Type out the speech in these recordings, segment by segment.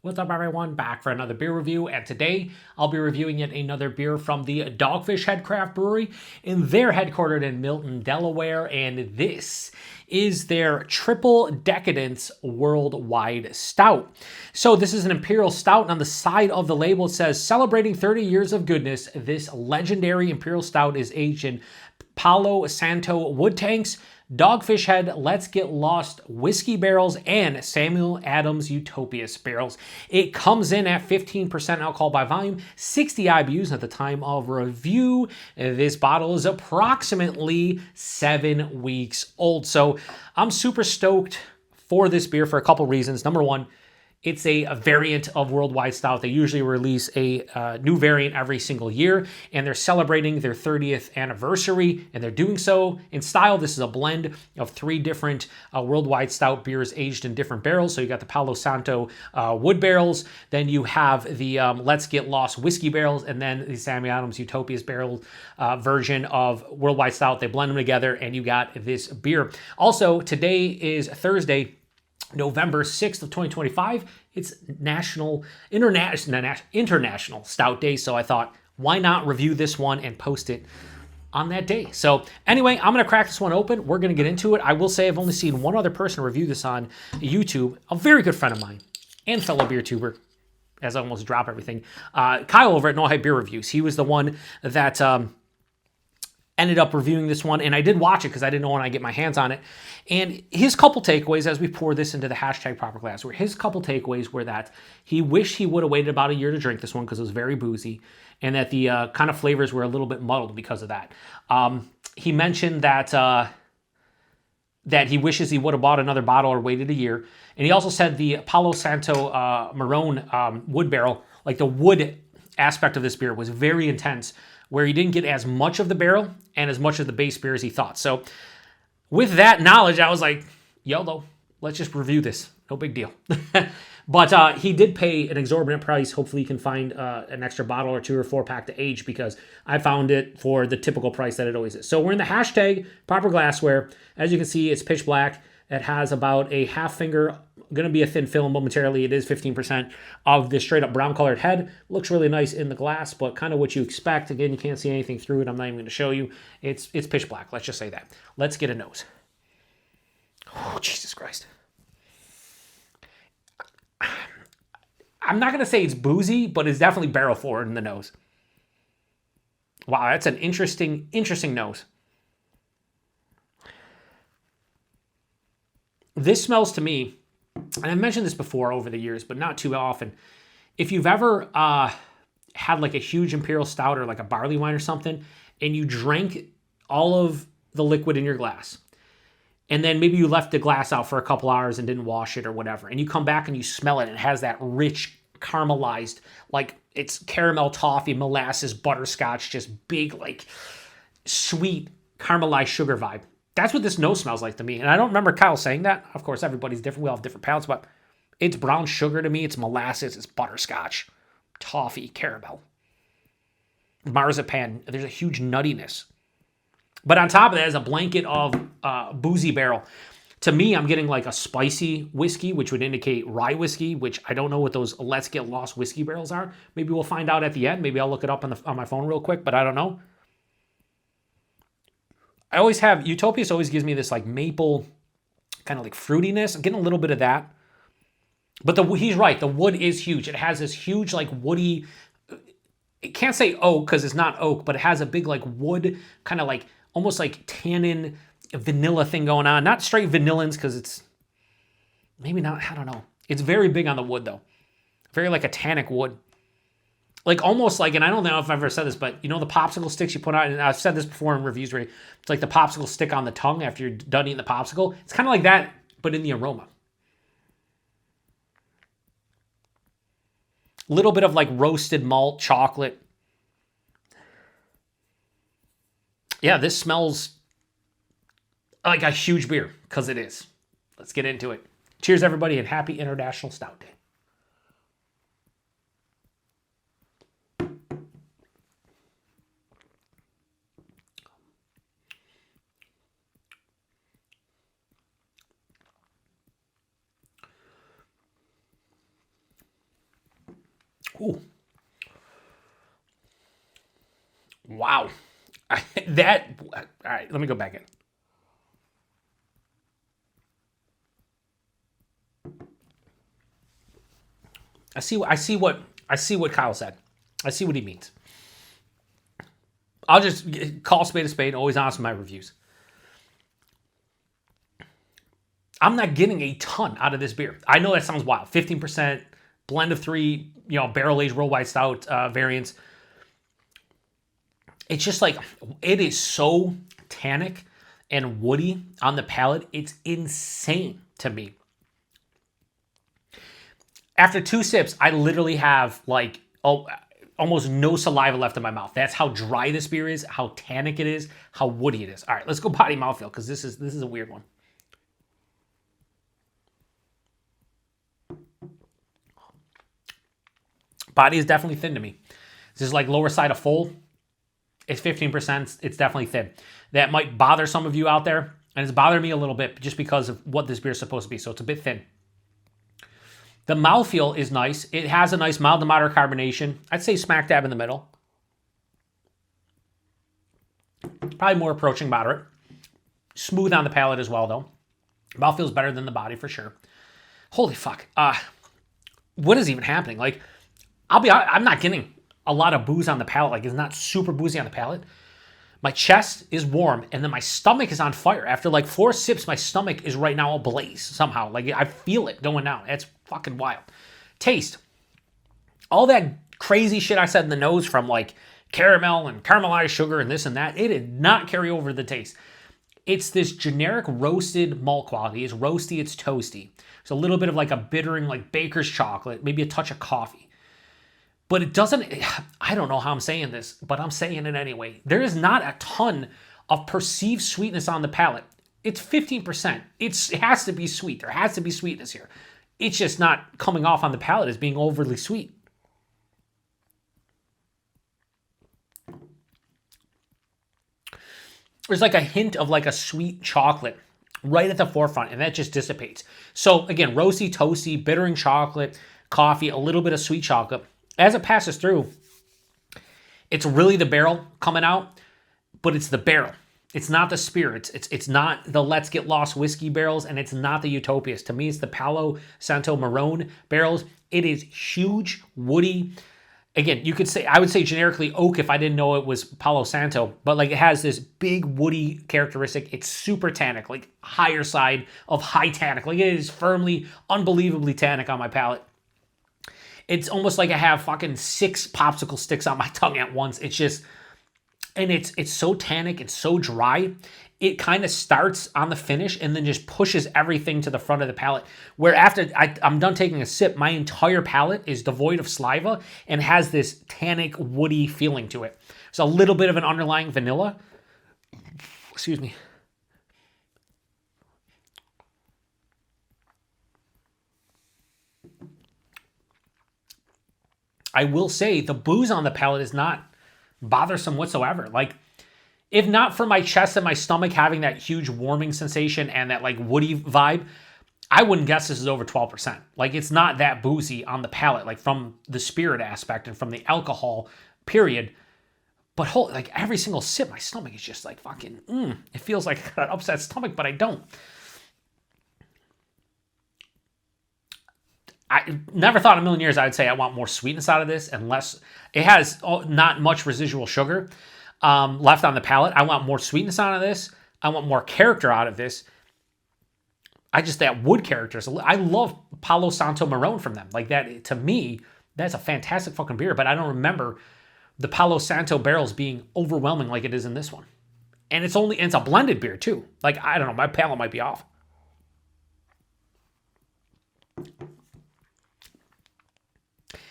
What's up, everyone? Back for another beer review, and today I'll be reviewing yet another beer from the Dogfish Head Craft Brewery, and they're headquartered in Milton, Delaware, and this is their Triple Decadence World Wide Stout. So this is an Imperial Stout, and on the side of the label it says, celebrating 30 years of goodness, this legendary Imperial Stout is aged in Palo Santo wood tanks, Dogfish Head, Let's Get Lost whiskey barrels, and Samuel Adams Utopias barrels. It comes in at 15% alcohol by volume, 60 IBUs at the time of review. This bottle is approximately 7 weeks old. So I'm super stoked for this beer for a couple reasons. Number one, it's a variant of World Wide Stout. They usually release a new variant every single year, and they're celebrating their 30th anniversary, and they're doing so in style. This is a blend of 3 different World Wide Stout beers aged in different barrels. So you got the Palo Santo wood barrels, then you have the Let's Get Lost whiskey barrels, and then the Samuel Adams Utopias barrel version of World Wide Stout. They blend them together, and you got this beer. Also, today is Thursday, November 6th of 2025. It's International Stout Day, so I thought, why not review this one and post it on that day? So anyway, I'm going to crack this one open. We're going to get into it. I will say I've only seen one other person review this on YouTube, a very good friend of mine and fellow beer tuber, as I almost drop everything, Kyle over at No Hype Beer Reviews. He was the one that ended up reviewing this one, and I did watch it because I didn't know when I get my hands on it. And his couple takeaways as we pour this into the hashtag proper glass were his couple takeaways were that he wished he would have waited about a year to drink this one because it was very boozy, and that the kind of flavors were a little bit muddled because of that. He mentioned that that he wishes he would have bought another bottle or waited a year. And he also said the Palo Santo Marron wood barrel, like the wood aspect of this beer was very intense, where he didn't get as much of the barrel and as much of the base beer as he thought. So with that knowledge, I was like, YOLO, let's just review this. No big deal. But he did pay an exorbitant price. Hopefully you can find an extra bottle or 2 or 4 pack to age, because I found it for the typical price that it always is. So we're in the hashtag proper glassware. As you can see, it's pitch black. It has about a half finger, going to be a thin film momentarily. It is 15% of this straight up brown colored head. Looks really nice in the glass, but kind of what you expect. Again, you can't see anything through it. I'm not even going to show you. It's pitch black. Let's just say that. Let's get a nose. Oh, Jesus Christ. I'm not going to say it's boozy, but it's definitely barrel forward in the nose. Wow, that's an interesting nose. This smells to me, and I've mentioned this before over the years, but not too often. If you've ever had like a huge Imperial Stout or like a barley wine or something, and you drank all of the liquid in your glass, and then maybe you left the glass out for a couple hours and didn't wash it or whatever, and you come back and you smell it, and it has that rich caramelized, like it's caramel, toffee, molasses, butterscotch, just big, like sweet caramelized sugar vibe. That's what this nose smells like to me. And I don't remember Kyle saying that. Of course, everybody's different. We all have different palates, but it's brown sugar to me. It's molasses. It's butterscotch, toffee, caramel, marzipan. There's a huge nuttiness. But on top of that is a blanket of boozy barrel. To me, I'm getting like a spicy whiskey, which would indicate rye whiskey, which I don't know what those Let's Get Lost whiskey barrels are. Maybe we'll find out at the end. Maybe I'll look it up on my phone real quick, but I don't know. I always have, Utopias always gives me this like maple kind of like fruitiness. I'm getting a little bit of that. But he's right, the wood is huge. It has this huge like woody, it can't say oak because it's not oak, but it has a big like wood kind of like almost like tannin vanilla thing going on. Not straight vanillins because it's maybe not, I don't know. It's very big on the wood though. Very like a tannic wood. Like almost like, and I don't know if I've ever said this, but you know the popsicle sticks you put on, and I've said this before in reviews where it's like the popsicle stick on the tongue after you're done eating the popsicle. It's kind of like that, but in the aroma. A little bit of like roasted malt, chocolate. Yeah, this smells like a huge beer, because it is. Let's get into it. Cheers, everybody, and happy International Stout Day. Ooh. Wow. All right, let me go back in. I see what Kyle said. I see what he means. I'll just call spade a spade, always honest in my reviews. I'm not getting a ton out of this beer. I know that sounds wild. 15%, blend of 3, barrel-aged World Wide Stout variants. It's just like, it is so tannic and woody on the palate. It's insane to me. After 2 sips, I literally have almost no saliva left in my mouth. That's how dry this beer is, how tannic it is, how woody it is. All right, let's go body mouthfeel, because this is a weird one. Body is definitely thin to me. This is like lower side of full. It's 15%. It's definitely thin. That might bother some of you out there, and it's bothering me a little bit just because of what this beer is supposed to be. So it's a bit thin. The mouthfeel is nice. It has a nice mild to moderate carbonation. I'd say smack dab in the middle. Probably more approaching moderate. Smooth on the palate as well, though. Mouthfeel's better than the body for sure. Holy fuck. What is even happening? Like, I'll be honest, I'm not getting a lot of booze on the palate. Like, it's not super boozy on the palate. My chest is warm, and then my stomach is on fire. After like 4 sips, my stomach is right now ablaze somehow. Like, I feel it going down. It's fucking wild. Taste. All that crazy shit I said in the nose from like caramel and caramelized sugar and this and that, it did not carry over the taste. It's this generic roasted malt quality. It's roasty, it's toasty. It's a little bit of like a bittering, like baker's chocolate, maybe a touch of coffee. But it doesn't, I don't know how I'm saying this, but I'm saying it anyway. There is not a ton of perceived sweetness on the palate. It's 15%. It has to be sweet. There has to be sweetness here. It's just not coming off on the palate as being overly sweet. There's like a hint of like a sweet chocolate right at the forefront, and that just dissipates. So again, roasty, toasty, bittering chocolate, coffee, a little bit of sweet chocolate. As it passes through, it's really the barrel coming out, but it's the barrel. It's not the spirits. It's not the Let's Get Lost whiskey barrels, and it's not the Utopias. To me, it's the Palo Santo Marron barrels. It is huge, woody. Again, I would say generically oak if I didn't know it was Palo Santo, but like it has this big woody characteristic. It's super tannic, like higher side of high tannic. Like it is firmly, unbelievably tannic on my palate. It's almost like I have fucking 6 popsicle sticks on my tongue at once. It's just, and it's so tannic, it's so dry. It kind of starts on the finish and then just pushes everything to the front of the palate. Where after I'm done taking a sip, my entire palate is devoid of saliva and has this tannic, woody feeling to it. It's a little bit of an underlying vanilla. Excuse me. I will say the booze on the palate is not bothersome whatsoever. Like, if not for my chest and my stomach having that huge warming sensation and that like woody vibe, I wouldn't guess this is over 12%. Like, it's not that boozy on the palate, like from the spirit aspect and from the alcohol period. But like every single sip, my stomach is just like fucking, it feels like I got an upset stomach, but I don't. I never thought in a million years I'd say I want more sweetness out of this and less. It has not much residual sugar left on the palate. I want more sweetness out of this. I want more character out of this. That wood character. I love Palo Santo Marron from them. Like that, to me, that's a fantastic fucking beer, but I don't remember the Palo Santo barrels being overwhelming like it is in this one. And it's a blended beer too. Like, I don't know, my palate might be off.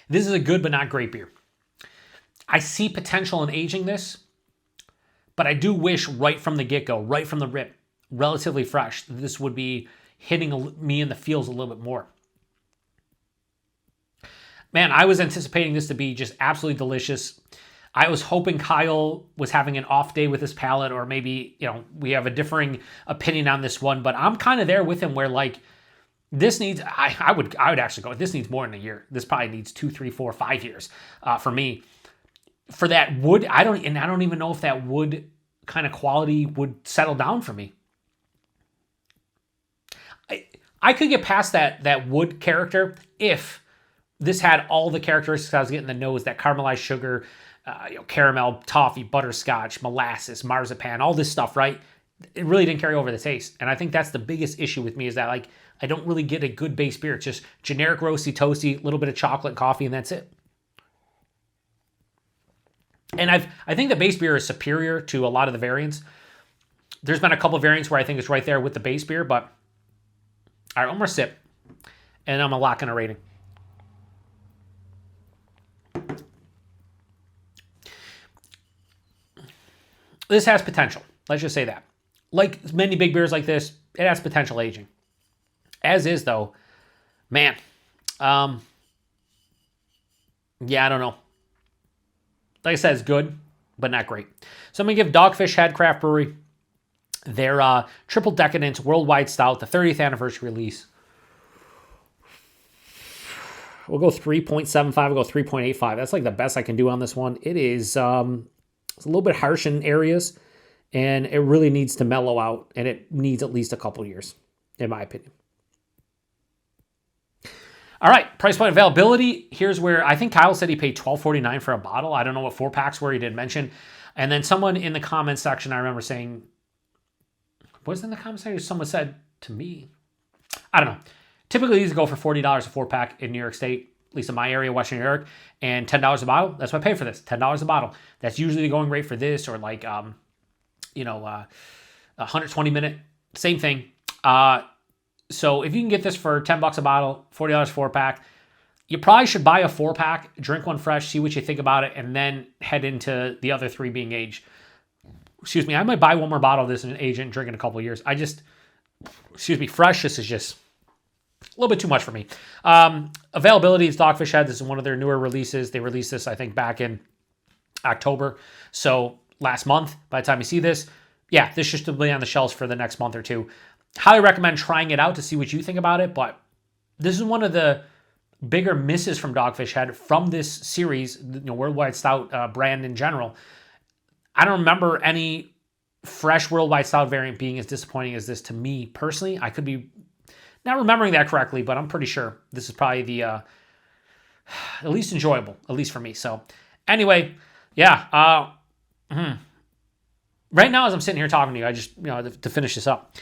This is a good but not great beer. I see potential in aging this, but I do wish right from the get-go, right from the rip, relatively fresh, this would be hitting me in the feels a little bit more. Man, I was anticipating this to be just absolutely delicious. I was hoping Kyle was having an off day with his palate, or maybe, we have a differing opinion on this one, but I'm kind of there with him where, like, This needs, I would actually go, this needs more than a year. This probably needs 2, 3, 4, 5 years for me. For that wood, I don't even know if that wood kind of quality would settle down for me. I could get past that wood character if this had all the characteristics I was getting in the nose, that caramelized sugar, caramel, toffee, butterscotch, molasses, marzipan, all this stuff, right? It really didn't carry over the taste. And I think that's the biggest issue with me is that, like, I don't really get a good base beer. It's just generic roasty toasty, a little bit of chocolate, coffee, and that's it. And I think the base beer is superior to a lot of the variants. There's been a couple of variants where I think it's right there with the base beer, but all right, one more sip, and I'm going to lock in a rating. This has potential. Let's just say that. Like many big beers like this, it has potential aging. As is, though, man, yeah, I don't know. Like I said, it's good, but not great. So I'm going to give Dogfish Head Craft Brewery their Triple Decadence World Wide Stout, the 30th anniversary release. We'll go 3.75. We'll go 3.85. That's like the best I can do on this one. It is it's a little bit harsh in areas, and it really needs to mellow out, and it needs at least a couple years, in my opinion. All right, price point availability. Here's where I think Kyle said he paid $12.49 for a bottle. I don't know what 4-packs were. He didn't mention. And then someone in the comment section, I remember saying, what was in the comment section? Someone said to me, I don't know. Typically, these go for $40 a 4-pack in New York State, at least in my area, Western New York, and $10 a bottle. That's what I pay for this, $10 a bottle. That's usually the going rate for this, or like, 120-minute, same thing. So if you can get this for $10 a bottle, $40 4-pack, you probably should buy a 4-pack, drink one fresh, see what you think about it, and then head into the other 3 being aged. Excuse me, I might buy one more bottle of this and age it and drink in a couple of years. Fresh, this is just a little bit too much for me. Availability is Dogfish Head. This is one of their newer releases. They released this, I think, back in October. So last month, by the time you see this, yeah, this should still be on the shelves for the next month or two. Highly recommend trying it out to see what you think about it, but this is one of the bigger misses from Dogfish Head from this series, World Wide Stout brand in general. I don't remember any fresh World Wide Stout variant being as disappointing as this to me personally. I could be not remembering that correctly, but I'm pretty sure this is probably the at least enjoyable, at least for me. So anyway, yeah. Right now, as I'm sitting here talking to you, I just, to finish this up,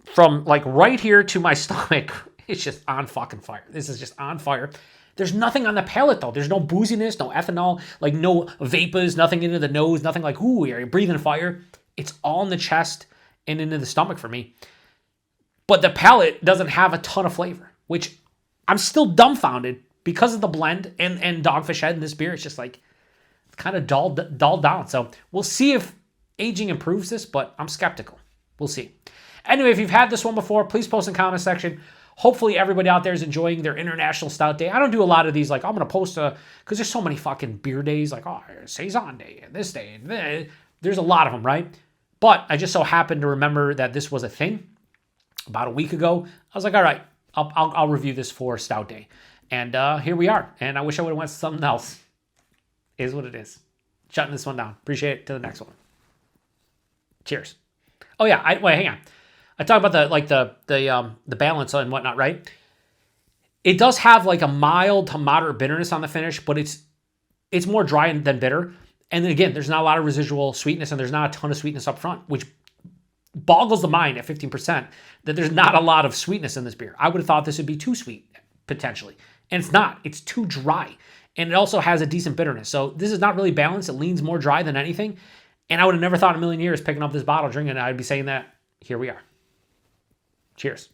from like right here to my stomach, it's just on fucking fire. This is just on fire. There's nothing on the palate though. There's no booziness, no ethanol, like no vapors, nothing into the nose, nothing like, ooh, are you breathing fire? It's all in the chest and into the stomach for me. But the palate doesn't have a ton of flavor, which I'm still dumbfounded because of the blend and Dogfish Head in this beer. It's just like kind of dulled down. So we'll see if aging improves this, but I'm skeptical. We'll see. Anyway, if you've had this one before, please post in the comment section. Hopefully everybody out there is enjoying their International Stout Day. I don't do a lot of these, like I'm going to post because there's so many fucking beer days, like, Saison Day and this day. And there's a lot of them, right? But I just so happened to remember that this was a thing about a week ago. I was like, all right, I'll review this for Stout Day. And here we are. And I wish I would have went to something else. It is what it is. Shutting this one down. Appreciate it. To the next one. Cheers. Oh yeah, hang on. I talked about the balance and whatnot, right? It does have like a mild to moderate bitterness on the finish, but it's more dry than bitter. And then again, there's not a lot of residual sweetness, and there's not a ton of sweetness up front, which boggles the mind at 15% that there's not a lot of sweetness in this beer. I would have thought this would be too sweet, potentially. And it's not. It's too dry. And it also has a decent bitterness. So this is not really balanced. It leans more dry than anything. And I would have never thought in a million years picking up this bottle, drinking it, I'd be saying that here we are. Cheers.